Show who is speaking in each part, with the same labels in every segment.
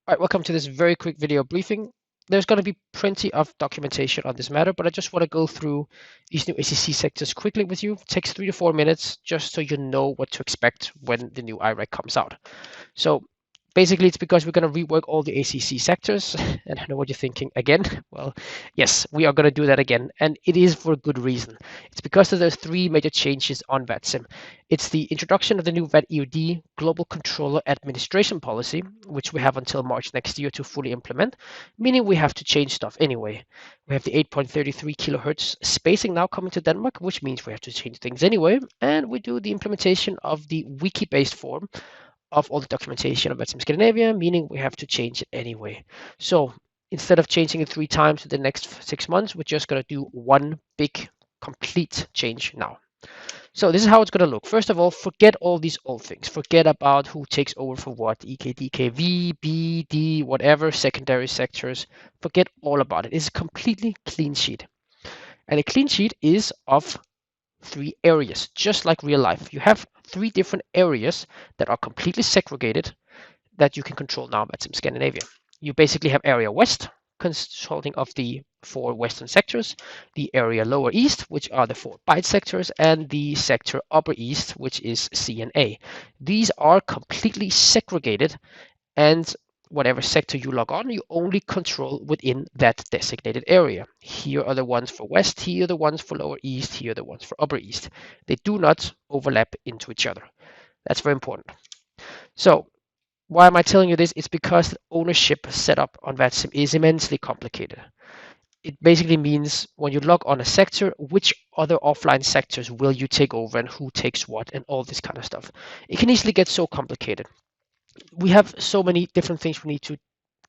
Speaker 1: All right, welcome to this very quick video briefing. There's going to be plenty of documentation on this matter, but I just want to go through these new ACC sectors quickly with you. It takes 3 to 4 minutes just so you know what to expect when the new AIRAC comes out. So basically, it's because we're going to rework all the ACC sectors. And I know what you're thinking again. Well, yes, we are going to do that again. And it is for a good reason. It's because of those 3 major changes on VATSIM. It's the introduction of the new VAT EUD Global Controller Administration Policy, which we have until March next year to fully implement, meaning we have to change stuff anyway. We have the 8.33 kilohertz spacing now coming to Denmark, which means we have to change things anyway. And we do the implementation of the wiki-based form of all the documentation of VATSIM Scandinavia, meaning we have to change it anyway. So instead of changing it 3 times in the next 6 months, we're just going to do one big complete change now. So this is how it's going to look. First of all, forget all these old things. Forget about who takes over for what, EKDKV, B, D, whatever, secondary sectors. Forget all about it. It's a completely clean sheet. And a clean sheet is of 3 areas, just like real life. You have 3 different areas that are completely segregated that you can control now at Scandinavia. You basically have area west, consisting of the 4 western sectors, the area lower east, which are the 4 byte sectors, and the sector upper east, which is C and A. These are completely segregated, and whatever sector you log on, you only control within that designated area. Here are the ones for west, here are the ones for lower east, here are the ones for upper east. They do not overlap into each other. That's very important. So why am I telling you this? It's because the ownership setup on VATSIM is immensely complicated. It basically means when you log on a sector, which other offline sectors will you take over and who takes what and all this kind of stuff. It can easily get so complicated. We have so many different things we need to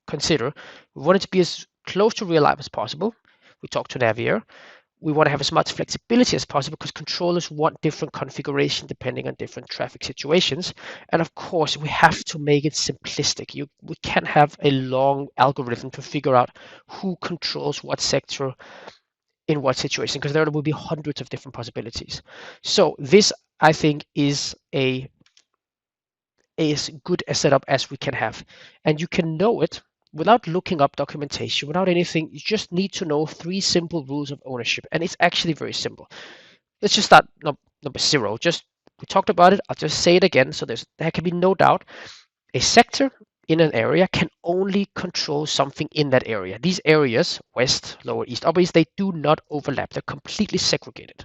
Speaker 1: consider. We want it to be as close to real life as possible. We talk to Navier. We want to have as much flexibility as possible because controllers want different configuration depending on different traffic situations. And of course, we have to make it simplistic. We can't have a long algorithm to figure out who controls what sector in what situation, because there will be hundreds of different possibilities. So this, I think, is as good a setup as we can have. And you can know it without looking up documentation, without anything. You just need to know 3 simple rules of ownership. And it's actually very simple. Let's just start number 0. We talked about it. I'll just say it again so there can be no doubt. A sector in an area can only control something in that area. These areas, west, lower east, upper east, they do not overlap. They're completely segregated.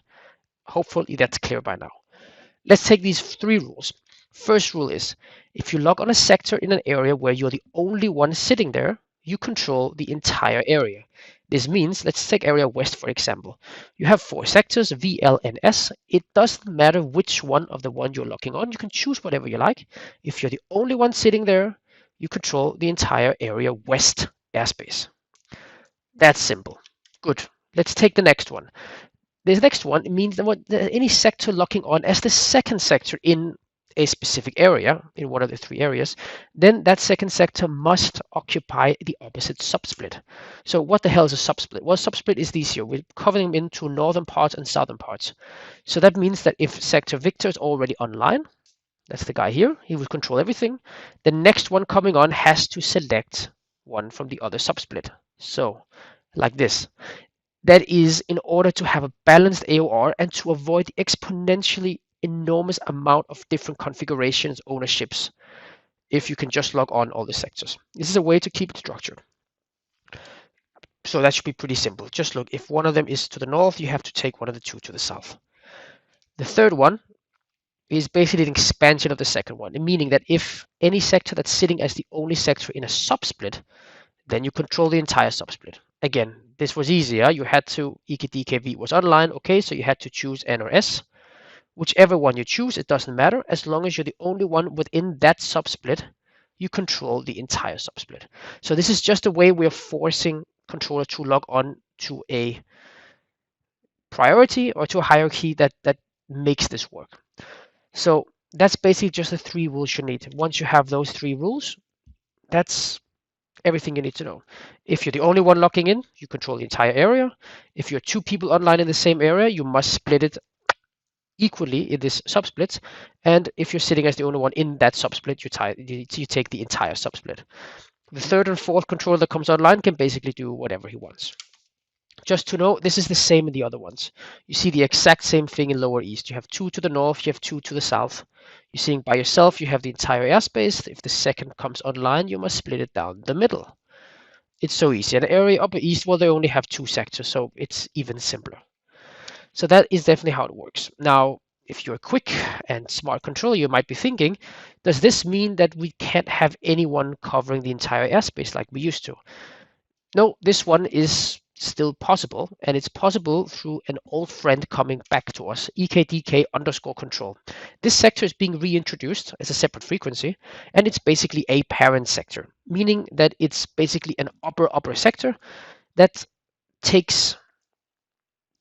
Speaker 1: Hopefully that's clear by now. Let's take these 3 rules. First rule is, if you log on a sector in an area where you're the only one sitting there, you control the entire area. This means, let's take area west for example. You have 4 sectors, V, L, and S. It doesn't matter which one of the one you're logging on. You can choose whatever you like. If you're the only one sitting there, you control the entire area west airspace. That's simple. Good. Let's take the next one. This next one means that any sector logging on as the second sector in a specific area, in one of the 3 areas, then that second sector must occupy the opposite subsplit. So what the hell is a subsplit? Well, subsplit is these here. We're covering them into northern parts and southern parts. So that means that if sector Victor is already online, that's the guy here, he will control everything. The next one coming on has to select one from the other subsplit. So like this. That is in order to have a balanced AOR and to avoid the exponentially enormous amount of different configurations, ownerships, if you can just log on all the sectors. This is a way to keep it structured. So that should be pretty simple. Just look, if one of them is to the north, you have to take one of the 2 to the south. The third one is basically an expansion of the second one, meaning that if any sector that's sitting as the only sector in a subsplit, then you control the entire subsplit. Again, this was easier. You had to, EKDKV was online, okay, so you had to choose N or S. Whichever one you choose, it doesn't matter. As long as you're the only one within that subsplit, you control the entire subsplit. So this is just a way we are forcing controller to log on to a priority or to a hierarchy that makes this work. So that's basically just the 3 rules you need. Once you have those 3 rules, that's everything you need to know. If you're the only one logging in, you control the entire area. If you're 2 people online in the same area, you must split it equally in this subsplit. And if you're sitting as the only one in that subsplit, you take the entire subsplit. The third and fourth controller that comes online can basically do whatever he wants. Just to know, this is the same in the other ones. You see the exact same thing in lower east. You have 2 to the north, you have 2 to the south. You're seeing by yourself, you have the entire airspace. If the second comes online, you must split it down the middle. It's so easy. And area upper east, well, they only have 2 sectors, so it's even simpler. So that is definitely how it works. Now, if you're a quick and smart controller, you might be thinking, does this mean that we can't have anyone covering the entire airspace like we used to? No, this one is still possible, and it's possible through an old friend coming back to us, EKDK_control. This sector is being reintroduced as a separate frequency, and it's basically a parent sector, meaning that it's basically an upper sector that takes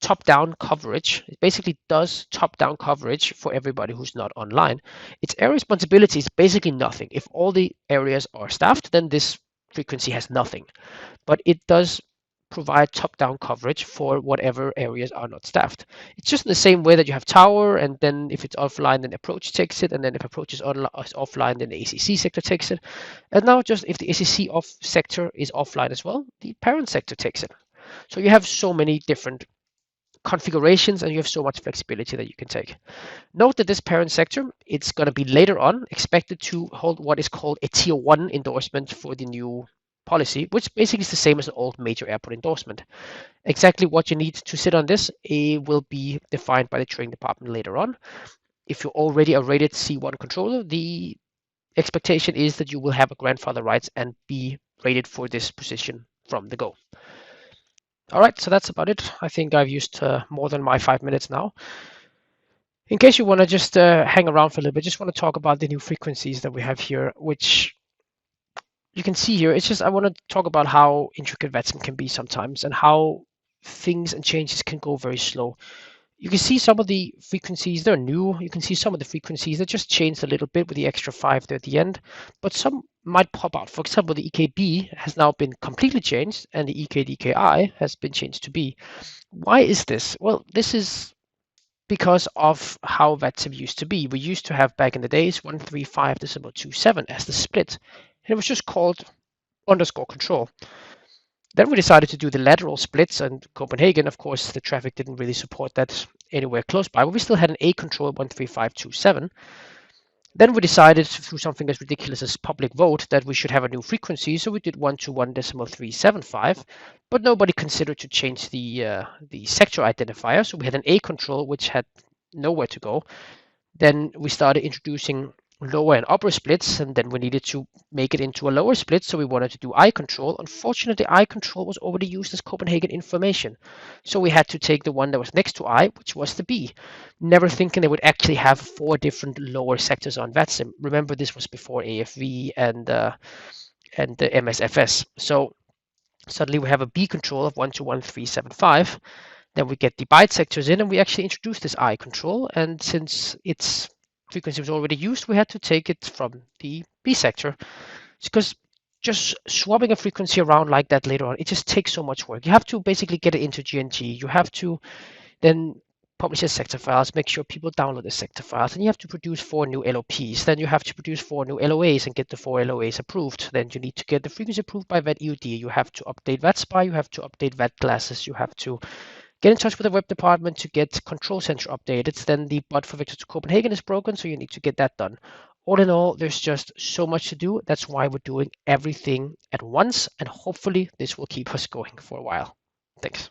Speaker 1: top-down coverage. It basically does top-down coverage for everybody who's not online. Its area responsibility is basically nothing. If all the areas are staffed, then this frequency has nothing. But it does provide top-down coverage for whatever areas are not staffed. It's just in the same way that you have tower, and then if it's offline, then approach takes it, and then if approach is offline, then the ACC sector takes it. And now just if the ACC sector is offline as well, the parent sector takes it. So you have so many different configurations, and you have so much flexibility that you can take. Note that this parent sector, it's going to be later on expected to hold what is called a tier 1 endorsement for the new policy, which basically is the same as an old major airport endorsement. Exactly what you need to sit on this will be defined by the training department later on. If you're already a rated C1 controller, the expectation is that you will have a grandfather rights and be rated for this position from the go. All right, so that's about it. I think I've used more than my 5 minutes now. In case you want to just hang around for a little bit, just want to talk about the new frequencies that we have here, which you can see here. It's just I want to talk about how intricate VATSIM can be sometimes and how things and changes can go very slow. You can see some of the frequencies, they're new. You can see some of the frequencies that just changed a little bit with the extra 5 there at the end, but some might pop out. For example, the EKB has now been completely changed and the EKDKI has been changed to B. Why is this? Well, this is because of how VATSIM used to be. We used to have back in the days 135.27 as the split, and it was just called _control. Then we decided to do the lateral splits, and Copenhagen, of course, the traffic didn't really support that anywhere close by, but we still had an A control 135.27. Then we decided through something as ridiculous as public vote that we should have a new frequency, so we did 121.375, but nobody considered to change the sector identifier, so we had an A control which had nowhere to go. Then we started introducing lower and upper splits, and then we needed to make it into a lower split, so we wanted to do I control. Unfortunately, I control was already used as Copenhagen information, so we had to take the one that was next to I, which was the B, never thinking they would actually have 4 different lower sectors on VATSIM. Remember, this was before AFV and the MSFS, so suddenly we have a B control of 121.375. Then we get the byte sectors in, and we actually introduced this I control, and since its frequency was already used, we had to take it from the B sector. Because just swapping a frequency around like that later on, it just takes so much work. You have to basically get it into GNG. You have to then publish the sector files, make sure people download the sector files, and you have to produce 4 new LOPs. Then you have to produce 4 new LOAs and get the 4 LOAs approved. Then you need to get the frequency approved by VAT-EUD. You have to update VATSPY, you have to update VAT classes, you have to get in touch with the web department to get control center updated. Then the bud for Victor to Copenhagen is broken, so you need to get that done. All in all, there's just so much to do. That's why we're doing everything at once, and hopefully this will keep us going for a while. Thanks.